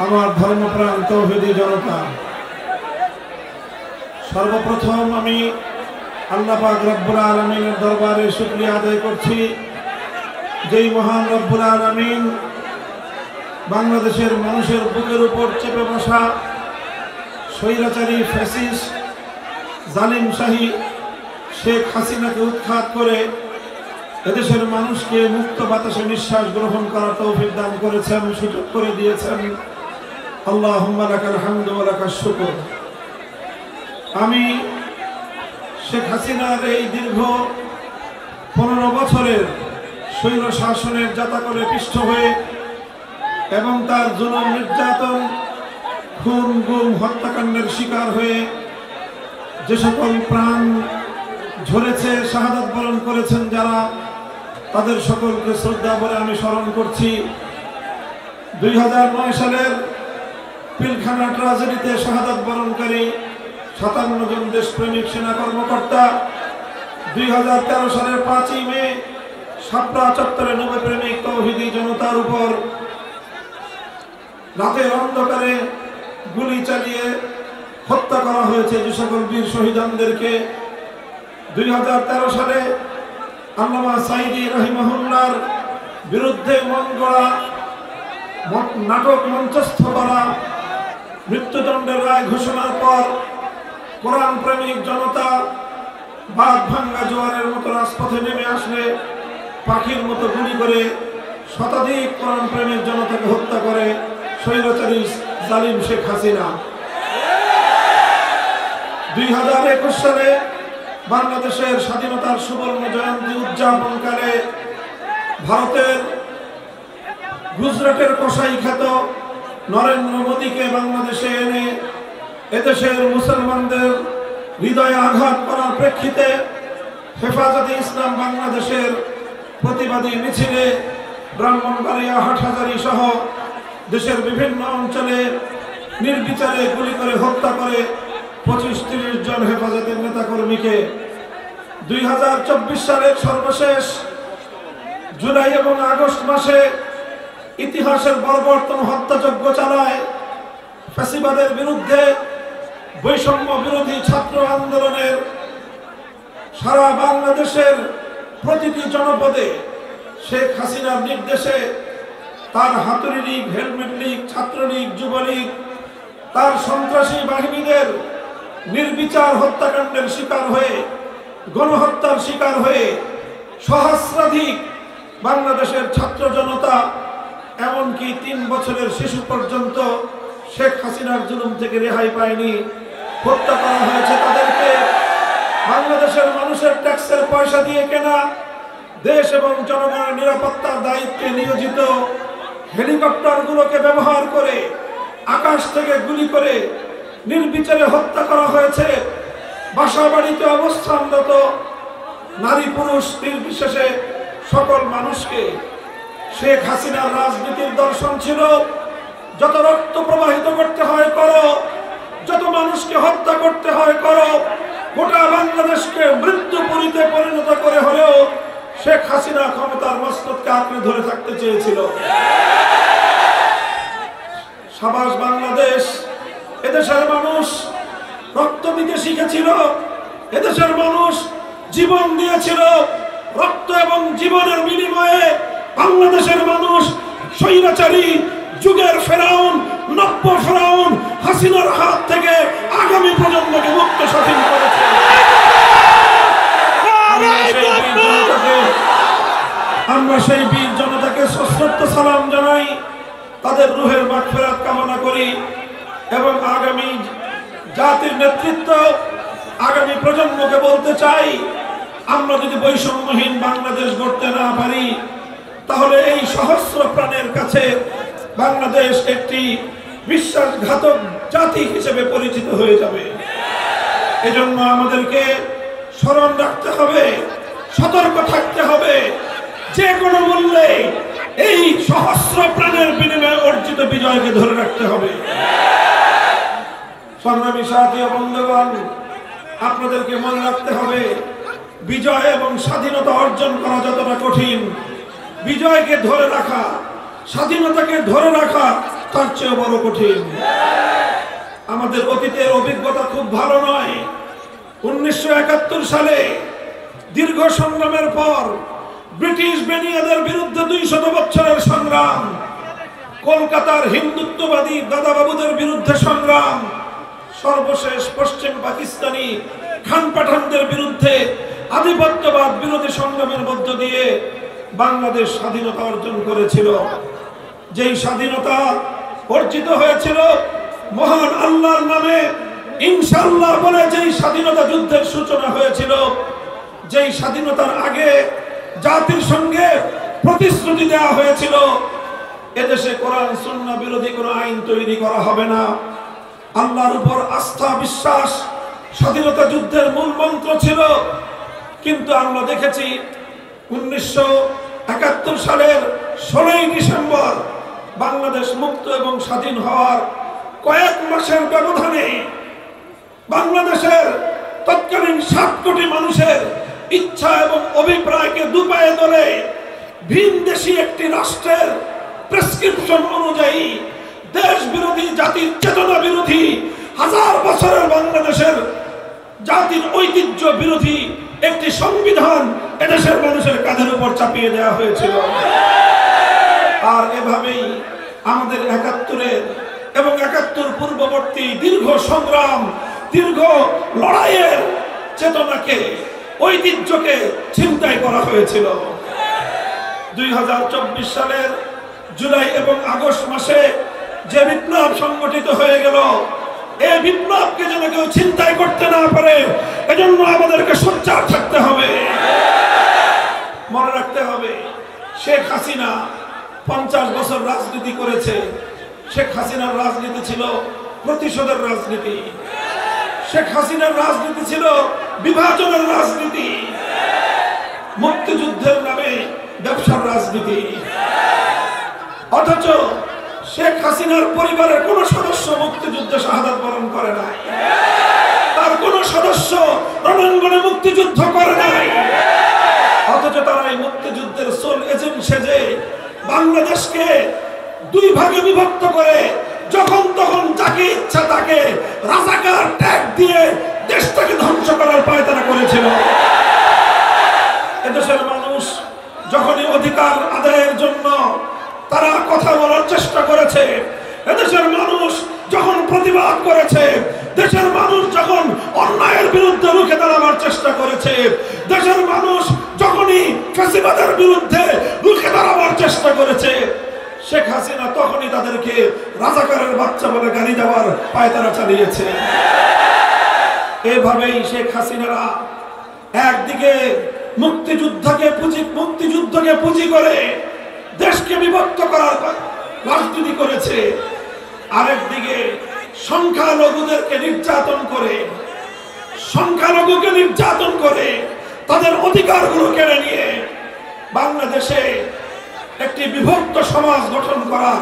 আমার ধর্মপ্রাণ তৌহিদি জনতা, সর্বপ্রথম আমি আল্লাহ পাক রব্বুল আলামিনের দরবারে শুকরিয়া আদায় করছি, যেই মহান রব্বুল আলামিন বাংলাদেশের মানুষের বুকের উপর চেপে বসা স্বৈরাচারী ফ্যাসিস্ট জালিম শাহী শেখ হাসিনাকে উৎখাত করে এদেশের মানুষকে মুক্ত বাতাসে নিঃশ্বাস গ্রহণ করার তৌফিক দান করেছেন, সুযোগ করে দিয়েছেন। আল্লাহুম্মা লাকাল হামদু ওয়া লাকাশ শুকর। আমি শেখ হাসিনার এই দীর্ঘ 15 বছরের স্বৈর শাসনের জাতাকলে পিষ্ট হয়ে এবং তার জুলুম নির্যাতন খুন গুম হত্যাকাণ্ডের শিকার হয়ে যে সকল প্রাণ ঝরেছে, শাহাদাত বরণ করেছেন যারা, তাদের সকলকে শ্রদ্ধা বলে আমি স্মরণ করছি। 2009 সালের পিলখানা ট্রাজেডিতে শাহাদাত বরণকারী 57 জন দেশপ্রেমিক সেনা কর্মকর্তা, 2013 সালের 5ই মে শাপলা চত্বরে নবপ্রেমিক তৌহিদি জনতার উপর রাতের অন্ধকারে গুলি চালিয়ে হত্যা করা হয়েছে যে সকল বীর শহীদদেরকে। 2013 সালে আল্লামা সাঈদী রাহিমাহুল্লাহর বিরুদ্ধে মন গড়া নাটক মঞ্চস্থ করা, মৃত্যুদণ্ডের রায় ঘোষণার পর কোরআন প্রেমিক জনতা বাঘ ভাঙ্গা জোয়ারের মতো রাজপথে নেমে আসলে পাখির মতো গুলি করে শতাধিক কোরআন প্রেমিক জনতাকে হত্যা করে স্বৈরাচারী জালিম শেখ হাসিনা। 2021 সালে বাংলাদেশের স্বাধীনতার সুবর্ণ জয়ন্তী উদযাপনকালে ভারতের গুজরাটের কসাই খ্যাত নরেন্দ্র মোদীকে বাংলাদেশে এনে এদেশের মুসলমানদের হৃদয়ে আঘাত করার প্রেক্ষিতে হেফাজতে ইসলাম বাংলাদেশের প্রতিবাদী মিছিলে ব্রাহ্মণবাড়িয়া, হাটহাজারী সহ দেশের বিভিন্ন অঞ্চলে নির্বিচারে গুলি করে হত্যা করে 25-30 জন হেফাজতের নেতাকর্মীকে। 2024 সালের সর্বশেষ জুলাই এবং আগস্ট মাসে ইতিহাসের বর্বরতম হত্যাযজ্ঞ চালায় ফ্যাসিবাদের বিরুদ্ধে বৈষম্য বিরোধী ছাত্র আন্দোলনের সারা বাংলাদেশের প্রতিটি জনপদে শেখ হাসিনার নির্দেশে তার হাতুড়ি লীগ, হেলমেট লীগ, ছাত্রলীগ, যুবলীগ তার সন্ত্রাসী বাহিনীদের নির্বিচার হত্যাকাণ্ডের শিকার হয়ে, গণহত্যার শিকার হয়ে সহস্রাধিক বাংলাদেশের ছাত্র জনতা, এমনকি 3 বছরের শিশু পর্যন্ত শেখ হাসিনার জুলুম থেকে রেহাই পায়নি, হত্যা করা হয়েছে তাদেরকে। বাংলাদেশের মানুষের ট্যাক্সের পয়সা দিয়ে কেনা, দেশ এবং জনগণের নিরাপত্তার দায়িত্বে নিয়োজিত হেলিকপ্টারগুলোকে ব্যবহার করে আকাশ থেকে গুলি করে নির্বিচারে হত্যা করা হয়েছে বাসা বাড়িতে অবস্থানরত নারী পুরুষ নির্বিশেষে সকল মানুষকে। শেখ হাসিনার রাজনীতির দর্শন ছিল যত রক্ত প্রবাহিত করতে হয় করো, যত মানুষকে হত্যা করতে হয় করো, গোটা বাংলাদেশকে মৃত্যুপুরীতে পরিণত করে হলেও শেখ হাসিনা ক্ষমতার মস্তককে আঁকড়ে ধরে থাকতে চেয়েছিল। সাবাস বাংলাদেশ, এদেশের মানুষ রক্ত দিতে শিখেছিল, এদেশের মানুষ জীবন দিয়েছিল। রক্ত এবং জীবনের বিনিময়ে বাংলাদেশের মানুষ স্বৈরাচারী যুগের ফেরাউন, নব্য ফেরাউন হাসিনার হাত থেকে আগামী প্রজন্মকে মুক্ত স্বাধীন করেছে। আমরা সেই বীর জনতাকে সশ্রদ্ধ সালাম জানাই, তাদের রুহের মাগফিরাত কামনা করি এবং আগামী জাতির নেতৃত্ব, আগামী প্রজন্মকে বলতে চাই, আমরা যদি বৈষম্যহীন বাংলাদেশ গড়তে না পারি তাহলে এই সহস্র প্রাণের কাছে বাংলাদেশ একটি বিশ্বাসঘাতক জাতি হিসেবে পরিচিত হয়ে যাবে। এজন্য আমাদেরকে স্মরণ রাখতে হবে, সতর্ক থাকতে হবে, যে কোনো মূল্যে এই সহস্র প্রাণের বিনিময়ে অর্জিত বিজয়কে ধরে রাখতে হবে। সংগ্রামী সাথী ও বন্ধুগণ, আপনাদেরকে মনে রাখতে হবে বিজয় এবং স্বাধীনতা অর্জন করা যতটা কঠিন, বিজয়কে ধরে রাখা, স্বাধীনতাকে ধরে রাখা তার চেয়ে বড় কঠিন। আমাদের অতীতের অভিজ্ঞতা খুব ভালো নয়। 1971 সালে দীর্ঘ সংগ্রামের পর ব্রিটিশ বেনিয়াদের বিরুদ্ধে 200 বছরের সংগ্রাম, কলকাতার হিন্দুত্ববাদী দাদাবাবুদের বিরুদ্ধে সংগ্রাম, সর্বশেষ পশ্চিম পাকিস্তানি খান পাঠানদের বিরুদ্ধে আধিপত্যবাদ বিরোধী সংগ্রামের মধ্য দিয়ে বাংলাদেশ স্বাধীনতা অর্জন করেছিল। যেই স্বাধীনতা অর্জিত হয়েছিল মহান আল্লাহর নামে ইনশাআল্লাহ বলে, যেই স্বাধীনতা যুদ্ধের সূচনা হয়েছিল, যেই স্বাধীনতার আগে জাতির সঙ্গে প্রতিশ্রুতি দেওয়া হয়েছিল এদেশে কোরআন সুন্নাহ বিরোধী কোনো আইন তৈরি করা হবে না, আল্লাহর উপর আস্থা বিশ্বাস স্বাধীনতা যুদ্ধের মূল মন্ত্র ছিল। কিন্তু আমরা দেখেছি 1971 সালের 16ই ডিসেম্বর বাংলাদেশ মুক্ত এবং স্বাধীন হওয়ার কয়েক মাসের ব্যবধানে বাংলাদেশের তৎকালীন 7 কোটি মানুষের ইচ্ছা এবং অভিপ্রায়কে দুপায়ে দলে ভিনদেশী একটি রাষ্ট্রের প্রেসক্রিপশন অনুযায়ী দেশ বিরোধী, জাতির চেতনা বিরোধী, হাজার বছরের বাংলাদেশের জাতির ঐতিহ্য বিরোধী একটি সংবিধান এদেশের মানুষের কাঁধের উপর চাপিয়ে দেওয়া হয়েছিল। আর এভাবেই আমাদের 71-এর এবং 71 পূর্ববর্তী দীর্ঘ সংগ্রাম, দীর্ঘ লড়াইয়ের চেতনাকে, ঐতিহ্যকে ছিনতাই করা হয়েছিল। 2024 সালের জুলাই এবং আগস্ট মাসে যে বিপ্লব সংগঠিত হয়ে গেল, এই বিপ্লবকে যেন কেউ ছিনতাই করতে না পারে, এজন্য আমাদেরকে সোচ্চার থাকতে হবে। মনে রাখতে হবে, শেখ হাসিনা 50 বছর রাজনীতি করেছে। শেখ হাসিনার রাজনীতি ছিল প্রতিশোধের রাজনীতি, শেখ হাসিনার রাজনীতি ছিল বিভাজনের রাজনীতি, মুক্তিযুদ্ধের নামে ব্যবসার রাজনীতি। অথচ শেখ হাসিনার পরিবারের কোন সদস্য মুক্তিযুদ্ধে শাহাদাত বরণ করে নাই, তার কোন সদস্য রণাঙ্গনে মুক্তিযুদ্ধ করে নাই। অথচ তারা এই মুক্তিযুদ্ধের সোল এজেন্ট সেজে বাংলাদেশকে 2 ভাগে বিভক্ত করে যখন তখন যাকে ইচ্ছা তাকে রাজাকার ট্যাগ দিয়ে দেশটাকে ধ্বংস করার পায়তারা করেছিল। এদেশের মানুষ যখনই অধিকার আদায়ের জন্য তারা কথা বলার চেষ্টা করেছে, এদেশের মানুষ যখন প্রতিবাদ করেছে, দেশের মানুষ যখন অন্যায়ের বিরুদ্ধে রুখে দাঁড়াবার চেষ্টা করেছে, দেশের মানুষ যখনই ফ্যাসিবাদের বিরুদ্ধে রুখে দাঁড়াবার চেষ্টা করেছে, শেখ হাসিনা তখনই তাদেরকে রাজাকারের বাচ্চা বলে গালি দেওয়ার পায়তারা চালিয়েছে। এভাবেই শেখ হাসিনারা একদিকে মুক্তিযুদ্ধকে পুঁজি করে দেশকে বিভক্ত করার রাজনীতি করেছে, আরেকদিকে সংখ্যালঘুদেরকে নির্যাতন করে তাদের অধিকারগুলো কেড়ে নিয়ে বাংলাদেশে একটি বিভক্ত সমাজ গঠন করার,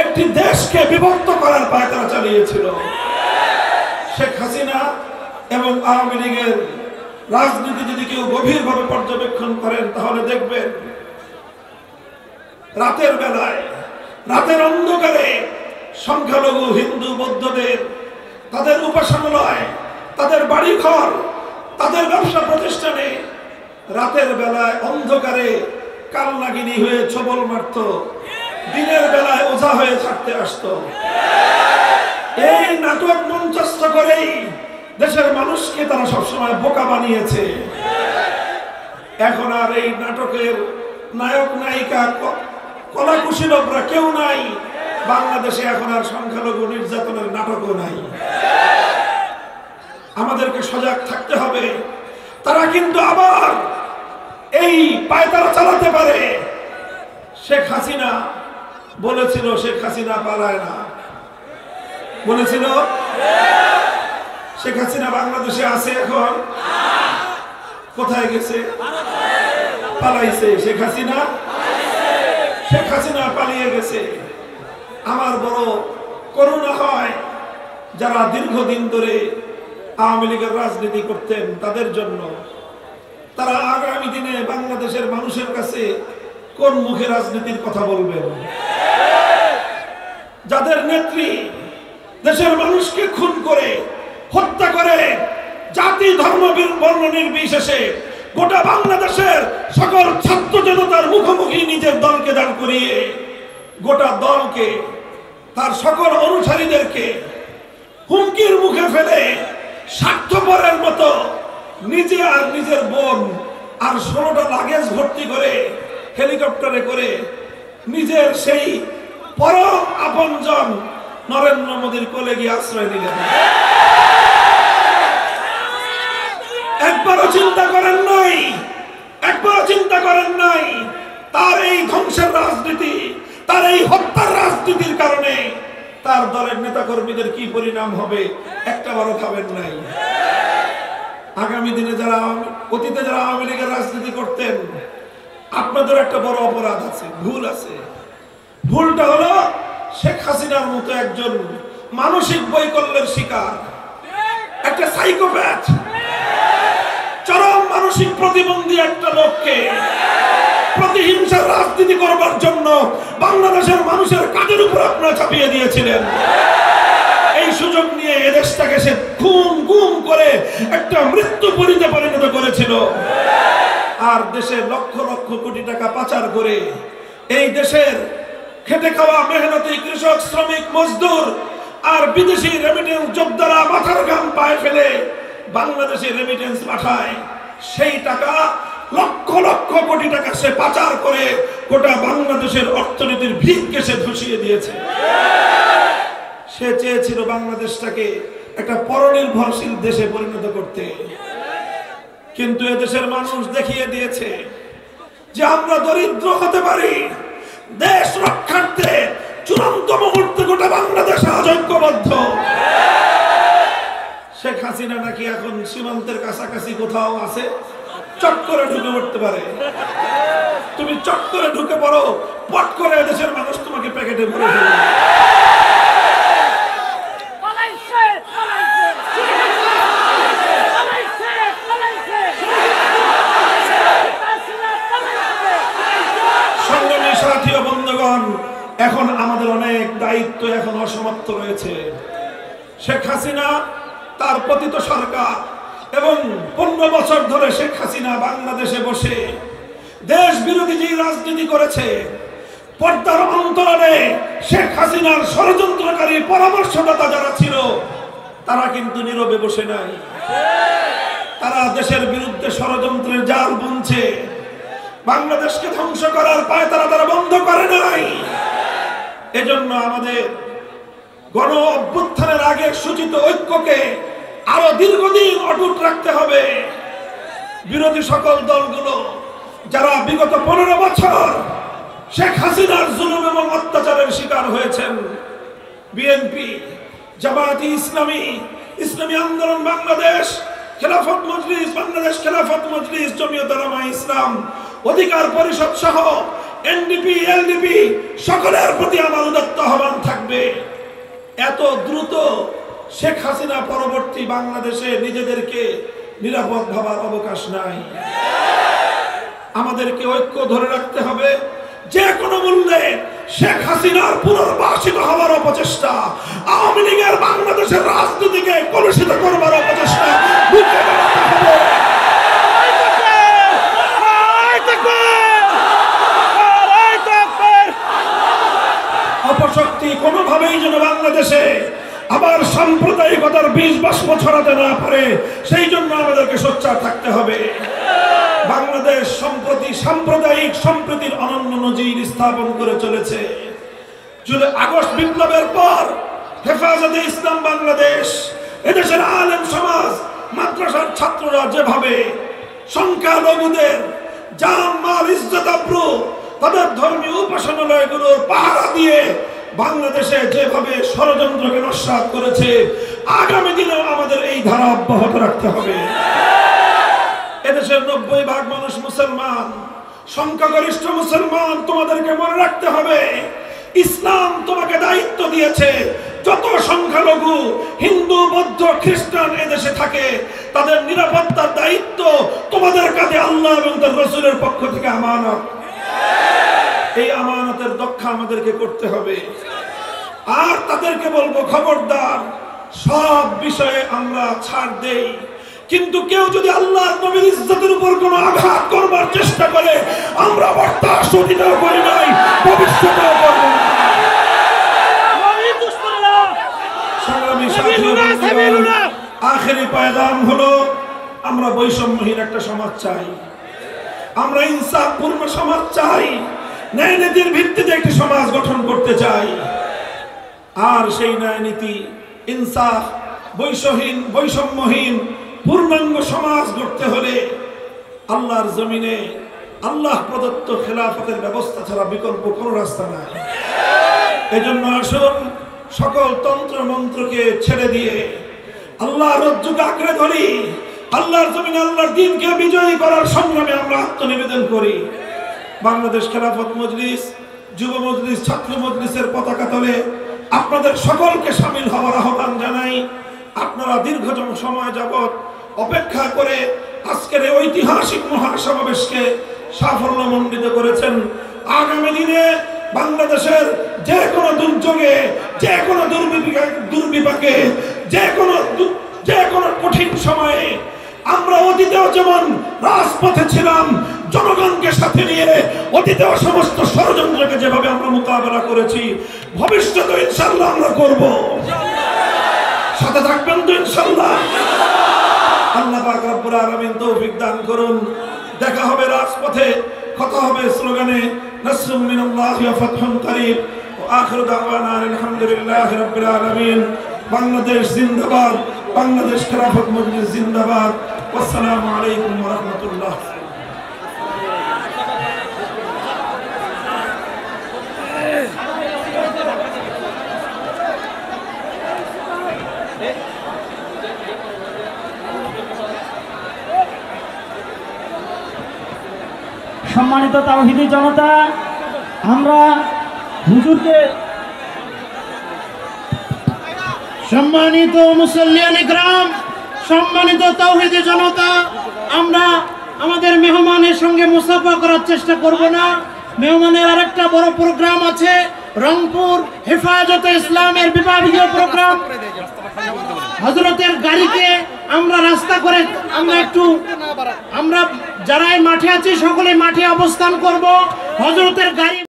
একটি দেশকে বিভক্ত করার পায়তারা চালিয়েছিল। শেখ হাসিনা এবং আওয়ামী লীগের রাজনীতি যদি কেউ গভীরভাবে পর্যবেক্ষণ করেন তাহলে দেখবেন রাতের বেলায়, রাতের অন্ধকারে সংখ্যালঘু হিন্দু বৌদ্ধদের তাদের উপাসনালয়, তাদের বাড়িঘর, তাদের ব্যবসা প্রতিষ্ঠানে রাতের বেলায় অন্ধকারে কালনাগিনী হয়ে ছবল মারত, দিনের বেলায় ওঝা হয়ে থাকতে আসতো। এই নাটক মঞ্চস্থ করেই দেশের মানুষকে তারা সবসময় বোকা বানিয়েছে। এখন আর এই নাটকের নায়ক নায়িকা কলাকুশলীরা কেউ নাই বাংলাদেশে। এখন আর সংখ্যালঘু নির্যাতনের নাটকও নাই। আমাদেরকে সজাগ থাকতে হবে। তারা কিন্তু আবার এই পায়তারা চালাতে পারে। শেখ হাসিনা বলেছিল শেখ হাসিনা পালায় না, বলেছিল। শেখ হাসিনা বাংলাদেশে আছে এখন? কোথায় গেছে? পালাইছে। শেখ হাসিনা পালিয়ে গেছে। আমার বড় করুণা হয় যারা দীর্ঘদিন ধরে আওয়ামী লীগের রাজনীতি করতেন তাদের জন্য। তারা আগামী দিনে বাংলাদেশের মানুষের কাছে কোন মুখে রাজনীতির কথা বলবেন? যাদের নেত্রী দেশের মানুষকে খুন করে হত্যা করে জাতি ধর্ম বর্ণ নির্বিশেষে গোটা বাংলাদেশের সকল ছাত্র জনতার মুখোমুখি নিজের দলকে দাঁড় করিয়ে গোটা দলকে তার সকল অনুসারীদেরকে হুমকির মুখে ফেলে স্বার্থপরের মতো নিজে আর নিজের বোন আর 16টা লাগেজ ভর্তি করে হেলিকপ্টারে করে নিজের সেই পরম আপনজন নরেন্দ্র মোদীর কোলে গিয়ে আশ্রয় নিলেন। একবারও চিন্তা করেন নাই তার এই ধ্বংসের রাজনীতি, তার এই হত্যার রাজনীতির কারণে তার দলের নেতা কর্মীদের কি পরিণাম হবে একটাবারও ভাবেন নাই। আগামী দিনে যারা অতীতে যারা আওয়ামী লীগের রাজনীতি করতেন, আপনাদের একটা বড় অপরাধ আছে, ভুল আছে। ভুলটা হলো শেখ হাসিনার মতো একজন মানসিক বৈকল্যের শিকার, একটা সাইকোপ্যাথ, চরম মানসিক প্রতিবন্ধী একটা লোককে প্রতিহিংসার রাজনীতি করবার জন্য বাংলাদেশের মানুষের কাঁধের উপর আপনারা চাপিয়ে দিয়েছিলেন। এই সুযোগ নিয়ে এদেশটাকে সে গুম করে একটা মৃত্যুপুরীতে পরিণত করেছিল। আর দেশে লক্ষ লক্ষ কোটি টাকা পাচার করে এই দেশের খেটে খাওয়া মেহনতি কৃষক, শ্রমিক, মজদুর আর বিদেশি রেমিটেন্স যোদ্ধারা মাথার ঘাম পায়ে ফেলে বাংলাদেশে রেমিটেন্স পাঠায়, সেই টাকা লক্ষ লক্ষ কোটি টাকা সে পাচার করে গোটা বাংলাদেশের অর্থনীতির ভিতকে সে ধসিয়ে দিয়েছে। সে চেয়েছিল বাংলাদেশটাকে একটা পরনির্ভরশীল দেশে পরিণত করতে, কিন্তু এদেশের মানুষ দেখিয়ে দিয়েছে যে আমরা দরিদ্র হতে পারি। দেশ রক্ষার্থে চূড়ান্ত মুহূর্তে গোটা বাংলাদেশ আজ ঐক্যবদ্ধ। শেখ হাসিনা নাকি এখন সীমান্তের কাছাকাছি কোথাও আছে, চট করে ঢুকে পড়তে পারে। তুমি চট করে ঢুকে পড়ো, পট করে এদেশের মানুষ তোমাকে প্যাকেটে ভরে ফেলবে। সংগ্রামী সাথী ও বন্ধুগণ, এখন আমাদের অনেক দায়িত্ব এখন অসমাপ্ত রয়েছে। শেখ হাসিনা, তার পতিত সরকার এবং 15 বছর ধরে শেখ হাসিনা বাংলাদেশে বসে দেশ বিরোধী যে রাজনীতি করেছে, পর্দার অন্তরালে শেখ হাসিনার ষড়যন্ত্রকারী পরামর্শদাতা যারা ছিল তারা কিন্তু নীরবে বসে নাই। তারা দেশের বিরুদ্ধে ষড়যন্ত্রের জাল বুনছে, বাংলাদেশকে ধ্বংস করার পায়তারা তারা বন্ধ করে নাই। এজন্য আমাদের গণ অভ্যুত্থানের আগে সূচিত ঐক্যকে আরো দীর্ঘদিন অটুট রাখতে হবে। বিরোধী সকল দলগুলো যারা বিগত 15 বছর শেখ হাসিনার জুলুম এবং অত্যাচারের শিকার হয়েছেন, বিএনপি, জামায়াতে ইসলামী, ইসলামী আন্দোলন বাংলাদেশ, খেলাফত মজলিস, বাংলাদেশ খেলাফত মজলিস, জমিয়ত উলামা ইসলাম, অধিকার পরিষদ সহ এনডিপি, এলডিপি সকলের প্রতি আমার উদাত্ত আহ্বান থাকবে, এত দ্রুত শেখ হাসিনা পরবর্তী বাংলাদেশে নিজেদেরকে নিরাপদ ভাবার অবকাশ নাই। আমাদেরকে ঐক্য ধরে রাখতে হবে। যে কোনো মূল্যে শেখ হাসিনার পুনর্বাসিত হওয়ার অপচেষ্টা, আওয়ামী লীগের বাংলাদেশের রাজনীতিকে কলুষিত করবার অপচেষ্টা রুখে দাঁড়াতে হবে। অপশক্তি কোনোভাবেই যেন বাংলাদেশে আবার সাম্প্রদায়িকতার বীজ বাষ্প ছড়াতে না পারে, সেই জন্য আমাদেরকে সোচ্চার থাকতে হবে। বাংলাদেশ সম্প্রতি সাম্প্রদায়িক সম্প্রীতির অনন্য নজির স্থাপন করে চলেছে। জুলাই আগস্ট বিপ্লবের পর হেফাজতে ইসলাম বাংলাদেশ, এদেশের আলেম সমাজ, মাদ্রাসার ছাত্ররা যেভাবে সংখ্যালঘুদের জান মাল ইজ্জত আবরু তাদের ধর্মীয় উপাসনালয়গুলোর পাহারা দিয়ে বাংলাদেশে যেভাবে ষড়যন্ত্রকে নস্যাৎ করেছে, আগামী দিনেও আমাদের এই ধারা অব্যাহত রাখতে হবে। এদেশের 90% মানুষ মুসলমান, সংখ্যাগরিষ্ঠ মুসলমান। তোমাদেরকে মনে রাখতে হবে, ইসলাম তোমাকে দায়িত্ব দিয়েছে, যত সংখ্যালঘু হিন্দু, বৌদ্ধ, খ্রিস্টান এদেশে থাকে তাদের নিরাপত্তার দায়িত্ব তোমাদের কাঁধে আল্লাহ এবং তার রাসূলের পক্ষ থেকে আমানত। এই আমানতের রক্ষা আমাদেরকে করতে হবে। আর তাদেরকে বলবো, খবরদার, সব বিষয়ে আমরা ছাড় দেই, কিন্তু কেউ যদি আল্লাহর নবীর ইজ্জতের উপর কোনো আঘাত করবার চেষ্টা করে, আমরা বরদাস্ত অতীতেও করি নাই, ভবিষ্যতেও করব না। সংগ্রামী সাথী, আখেরি পয়গাম হলো, আমরা বৈষম্যহীন একটা সমাজ চাই, আমরা ইনসাফপূর্ণ সমাজ চাই, ন্যায় নীতির ভিত্তিতে একটি সমাজ গঠন করতে চাই। আর সেই ন্যায় নীতি, ইনসাফ, বৈষম্যহীন পূর্ণাঙ্গ সমাজ গড়তে হলে আল্লাহর জমিনে আল্লাহ প্রদত্ত খেলাফতের ব্যবস্থা ছাড়া বিকল্প কোনো রাস্তা নাই। এজন্য আসুন সকল তন্ত্র মন্ত্রকে ছেড়ে দিয়ে আল্লাহর রজ্জুকে আঁকড়ে ধরি, আল্লাহর জমিনে আল্লাহর দ্বীনকে বিজয়ী করার সংগ্রামে আমরা আত্মনিবেদন করি। বাংলাদেশ খেলাফত মজলিস, যুব মজলিস, ছাত্র মজলিসের পতাকা তলে আপনাদের সকলকে শামিল হওয়ার আহ্বান জানাই। আপনারা দীর্ঘতম সময় যাবৎ অপেক্ষা করে আজকের এই ঐতিহাসিক মহাসমাবেশকে সাফল্যমণ্ডিত করেছেন। আগামী দিনে বাংলাদেশের যে কোনো দুর্যোগে, যে কোনো দুর্বিপাকে, যে কোনো কঠিন সময়ে আমরা অতীতেও যেমন রাজপথে ছিলাম জনগণকে সাথে নিয়ে, অতীতেও সমস্ত ষড়যন্ত্রকে যেভাবে আমরা মোকাবেলা করেছি, ভবিষ্যতে ইনশাআল্লাহ আমরা করব। সাথে থাকবেন তো ইনশাআল্লাহ? আল্লাহ পাক রব্বুল আলামিন তৌফিক দান করুন। দেখা হবে রাজপথে, কথা হবে স্লোগানে, নাসরুম মিনাল্লাহি ওয়া ফাতহুন কারীব। ওয়া আখিরু দাওয়ানা আলহামদুলিল্লাহি রাব্বিল আলামিন। বাংলাদেশ জিন্দাবাদ, বাংলাদেশ খেলাফত মজলিস জিন্দাবাদ। আসসালামু আলাইকুম ওয়া রাহমাতুল্লাহ। সম্মানিত তাওহীদি জনতা, আমরা হুজুরকে, সম্মানিত মুসল্লিয়ান ইকরাম, সম্মানিত তাওহীদি জনতা, আমরা আমাদের মেহমানের সঙ্গে মুসাফা করার চেষ্টা করব না। মেহমানের আরেকটা বড় প্রোগ্রাম আছে, রংপুর হেফাজতে ইসলামের বিভাগীয় প্রোগ্রাম। হযরতের গাড়িকে আমরা রাস্তা করে আমরা যারা এই মাঠে আছি সকলে মাঠে অবস্থান করব। হযরতের গাড়ি